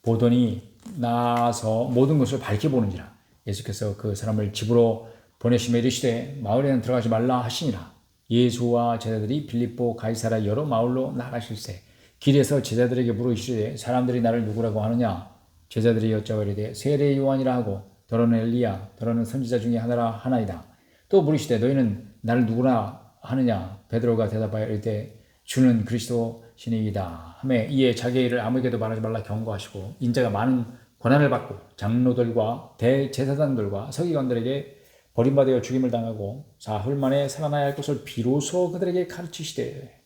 보더니 나아서 모든 것을 밝히 보는지라. 예수께서 그 사람을 집으로 보내시며 이르시되 마을에는 들어가지 말라 하시니라. 예수와 제자들이 빌립보 가이사라 여러 마을로 나가실세 길에서 제자들에게 물으시되 사람들이 나를 누구라고 하느냐. 제자들이 여짜와 이르되 세례 요한이라 하고 더러는 엘리야 더러는 선지자 중에 하나이다. 또 물으시되 너희는 나를 누구라 하느냐. 베드로가 대답하여 이르되 주는 그리스도시니이다 하매 이에 자기의 일을 아무에게도 말하지 말라 경고하시고 인자가 많은 고난을 받고 장로들과 대제사장들과 서기관들에게 버림받아 죽임을 당하고 사흘 만에 살아나야 할 것을 비로소 그들에게 가르치시되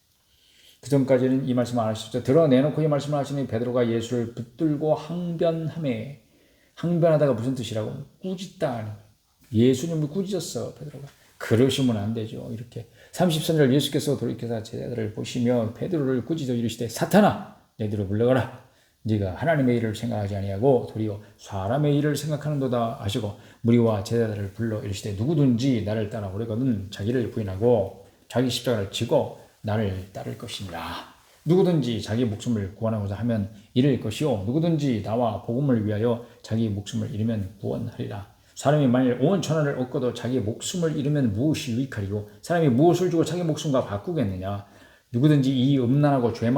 그 전까지는 이 말씀을 안 하셨죠. 드러내놓고 이 말씀을 하시니 베드로가 예수를 붙들고 항변하매 항변하다가 무슨 뜻이라고? 꾸짖다. 예수님을 꾸짖었어 베드로가. 그러시면 안 되죠. 이렇게 33절 예수께서 돌이켜서 제자들을 보시며 베드로를 꾸짖어 이르시되 사탄아 너희들을 물러가라. 네가 하나님의 일을 생각하지 아니하고 도리어 사람의 일을 생각하는도다 하시고 무리와 제자들을 불러 이르시되 누구든지 나를 따라 오려거든 자기를 부인하고 자기 십자가를 지고 나를 따를 것이니라. 누구든지 자기 목숨을 구원하고자 하면 잃을 것이요 누구든지 나와 복음을 위하여 자기 목숨을 잃으면 구원하리라. 사람이 만일 온 천하를 얻고도 자기 목숨을 잃으면 무엇이 유익하리요 사람이 무엇을 주고 자기 목숨과 바꾸겠느냐. 누구든지 이 음란하고 죄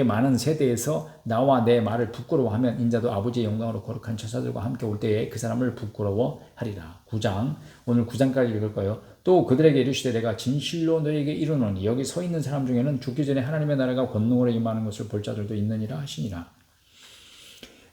많은 세대에서 나와 내 말을 부끄러워하면 인자도 아버지의 영광으로 거룩한 천사들과 함께 올 때에 그 사람을 부끄러워하리라. 9장 오늘 9장까지 읽을 거예요. 또 그들에게 이르시되 내가 진실로 너에게 이르노니 여기 서 있는 사람 중에는 죽기 전에 하나님의 나라가 권능으로 임하는 것을 볼 자들도 있느니라 하시니라.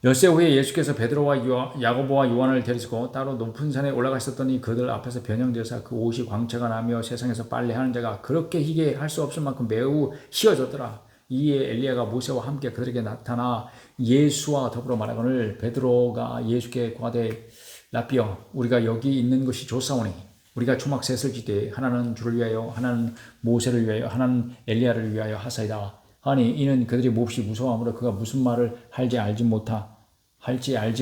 엿새 후에 예수께서 베드로와 야고보와 요한을 데리시고 따로 높은 산에 올라가셨더니 그들 앞에서 변형되어서 그 옷이 광채가 나며 세상에서 빨래하는 자가 그렇게 희게 할 수 없을 만큼 매우 희어졌더라. 이에 엘리야가 모세와 함께 그들에게 나타나 예수와 더불어 말하거늘 베드로가 예수께 고하되 라삐여 우리가 여기 있는 것이 좋사오니 우리가 초막 셋을 지되 하나는 주를 위하여 하나는 모세를 위하여 하나는 엘리야를 위하여 하사이다 하니 이는 그들이 몹시 무서워하므로 그가 무슨 말을 할지 알지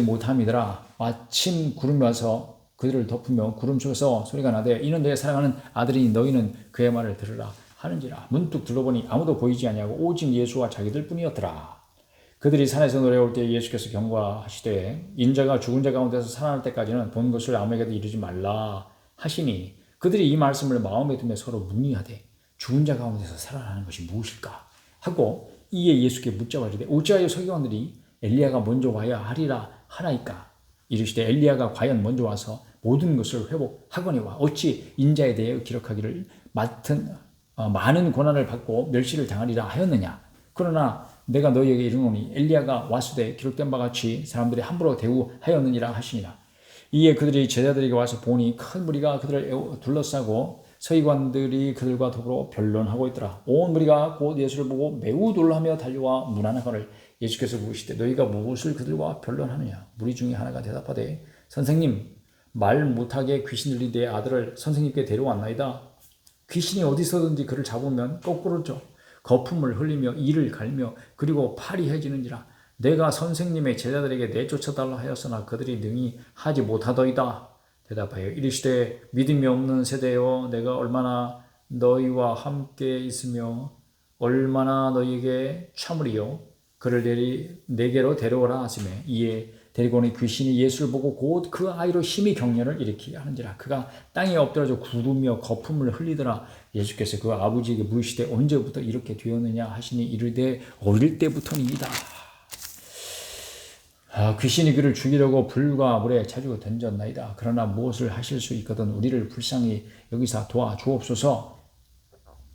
못함이더라. 마침 구름이 와서 그들을 덮으며 구름 속에서 소리가 나되 이는 내 사랑하는 아들이니 너희는 그의 말을 들으라 하는지라. 문득 둘러보니 아무도 보이지 아니하고 오직 예수와 자기들 뿐이었더라. 그들이 산에서 노래올 때 예수께서 경고하시되 인자가 죽은 자 가운데서 살아날 때까지는 본 것을 아무에게도 이르지 말라 하시니 그들이 이 말씀을 마음에 두며 서로 문의하되 죽은 자 가운데서 살아나는 것이 무엇일까 하고 이에 예수께 묻자고 하되 어찌하여 서기관들이 엘리야가 먼저 와야 하리라 하나이까 이르시되 엘리야가 과연 먼저 와서 모든 것을 회복하거니와 어찌 인자에 대해 기록하기를 많은 고난을 받고 멸시를 당하리라 하였느냐. 그러나 내가 너희에게 이르노니 엘리야가 왔으되 기록된 바 같이 사람들이 함부로 대우하였느니라 하시니라. 이에 그들이 제자들에게 와서 보니 큰 무리가 그들을 둘러싸고 서기관들이 그들과 더불어 변론하고 있더라. 온 무리가 곧 예수를 보고 매우 놀라며 달려와 문안하거늘 예수께서 물으시되 너희가 무엇을 그들과 변론하느냐. 무리 중에 하나가 대답하되 선생님 말 못하게 귀신 들린 내 아들을 선생님께 데려왔나이다. 귀신이 어디서든지 그를 잡으면 거꾸로 져 거품을 흘리며 이를 갈며 그리고 팔이 해지는지라. 내가 선생님의 제자들에게 내쫓아달라 하였으나 그들이 능히 하지 못하더이다. 대답하여 이르시되 믿음이 없는 세대여 내가 얼마나 너희와 함께 있으며 얼마나 너희에게 참으리요. 그를 내게로 데려오라 하시매 이에 데리고 오니 귀신이 예수를 보고 곧 그 아이로 심히 격려를 일으키게 하는지라. 그가 땅에 엎드려져 구르며 거품을 흘리더라. 예수께서 그 아버지에게 물으시되 언제부터 이렇게 되었느냐 하시니 이르되 어릴 때부터니이다. 귀신이 그를 죽이려고 불과 물에 자주 던졌나이다. 그러나 무엇을 하실 수 있거든 우리를 불쌍히 여기사 도와주옵소서.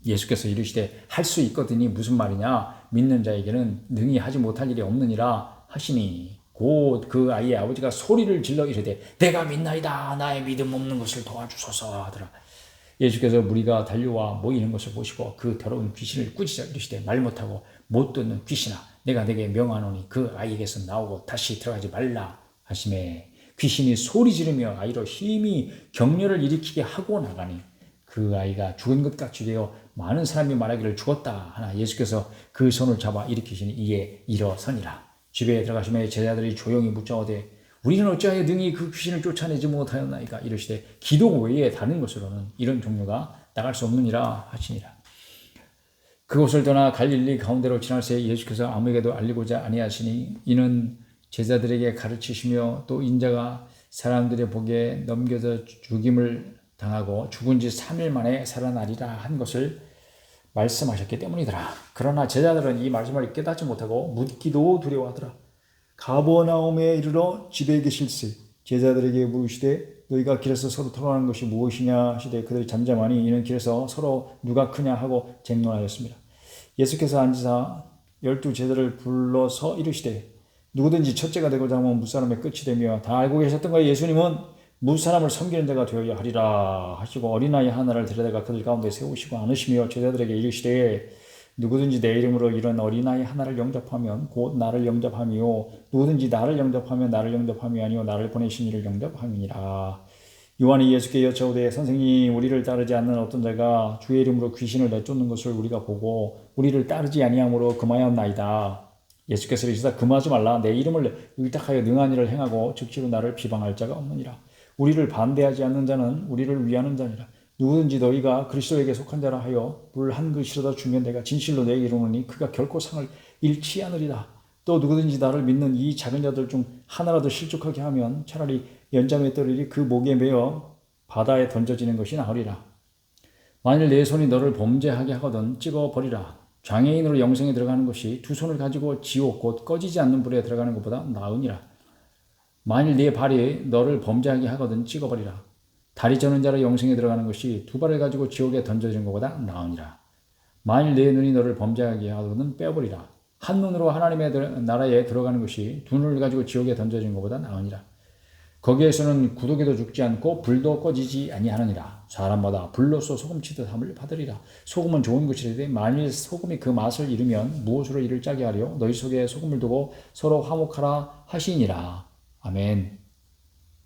예수께서 이르시되 할 수 있거든이 무슨 말이냐. 믿는 자에게는 능히 하지 못할 일이 없느니라 하시니 곧 그 아이의 아버지가 소리를 질러 이르되 내가 믿나이다. 나의 믿음 없는 것을 도와주소서 하더라. 예수께서 무리가 달려와 모이는 것을 보시고 그 더러운 귀신을 꾸짖어 이르시되 말 못하고 못 듣는 귀신아 내가 내게 명하노니 그 아이에게서 나오고 다시 들어가지 말라 하시매 귀신이 소리 지르며 아이로 힘이 격려를 일으키게 하고 나가니 그 아이가 죽은 것 같이 되어 많은 사람이 말하기를 죽었다 하나 예수께서 그 손을 잡아 일으키시니 이에 일어서니라. 집에 들어가시며 제자들이 조용히 묻자오되 우리는 어찌하여 능히 그 귀신을 쫓아내지 못하였나이까. 이르시되 기도 외에 다른 것으로는 이런 종류가 나갈 수 없느니라 하시니라. 그곳을 떠나 갈릴리 가운데로 지날 새 예수께서 아무에게도 알리고자 아니하시니 이는 제자들에게 가르치시며 또 인자가 사람들의 보기에 넘겨져 죽임을 당하고 죽은 지 3일 만에 살아나리라 한 것을 말씀하셨기 때문이더라. 그러나 제자들은 이 말씀을 깨닫지 못하고 묻기도 두려워하더라. 가버나움에 이르러 집에 계실세 제자들에게 물으시되 너희가 길에서 서로 토론하는 것이 무엇이냐 하시되 그들이 잠잠하니 이는 길에서 서로 누가 크냐 하고 쟁론하였습니다. 예수께서 앉으사 12 제자를 불러서 이르시되 누구든지 첫째가 되고자 하면 무사람의 끝이 되며 다 알고 계셨던 거예요. 예수님은 무사람을 섬기는 자가 되어야 하리라 하시고 어린아이 하나를 데려다가 그들 가운데 세우시고 안으시며 제자들에게 이르시되 누구든지 내 이름으로 이런 어린아이 하나를 영접하면 곧 나를 영접함이요 누구든지 나를 영접하면 나를 영접함이 아니요 나를 보내신 이를 영접함이니라. 요한이 예수께 여짜오되 선생님 우리를 따르지 않는 어떤 자가 주의 이름으로 귀신을 내쫓는 것을 우리가 보고 우리를 따르지 아니함으로 금하였나이다. 예수께서 이르시되 금하지 말라. 내 이름을 의탁하여 능한 일을 행하고 즉시로 나를 비방할 자가 없느니라. 우리를 반대하지 않는 자는 우리를 위하는 자니라. 누구든지 너희가 그리스도에게 속한 자라 하여 물 한 그릇이라도 주면 내가 진실로 내게 이르노니 그가 결코 상을 잃지 않으리라. 또 누구든지 나를 믿는 이 작은 자들 중 하나라도 실족하게 하면 차라리 연장의 떨이 그 목에 매어 바다에 던져지는 것이 나으리라. 만일 내 손이 너를 범죄하게 하거든 찍어버리라. 장애인으로 영생에 들어가는 것이 두 손을 가지고 지옥 곧 꺼지지 않는 불에 들어가는 것보다 나으니라. 만일 네 발이 너를 범죄하게 하거든 찍어버리라. 다리 저는 자로 영생에 들어가는 것이 두 발을 가지고 지옥에 던져지는 것보다 나으니라. 만일 네 눈이 너를 범죄하게 하거든 빼버리라. 한 눈으로 하나님의 나라에 들어가는 것이 두 눈을 가지고 지옥에 던져지는 것보다 나으니라. 거기에서는 구더기도 죽지 않고 불도 꺼지지 아니하느니라. 사람마다 불로써 소금치듯 함을 받으리라. 소금은 좋은 것이라되 만일 소금이 그 맛을 잃으면 무엇으로 이를 짜게 하려? 너희 속에 소금을 두고 서로 화목하라 하시니라. 아멘.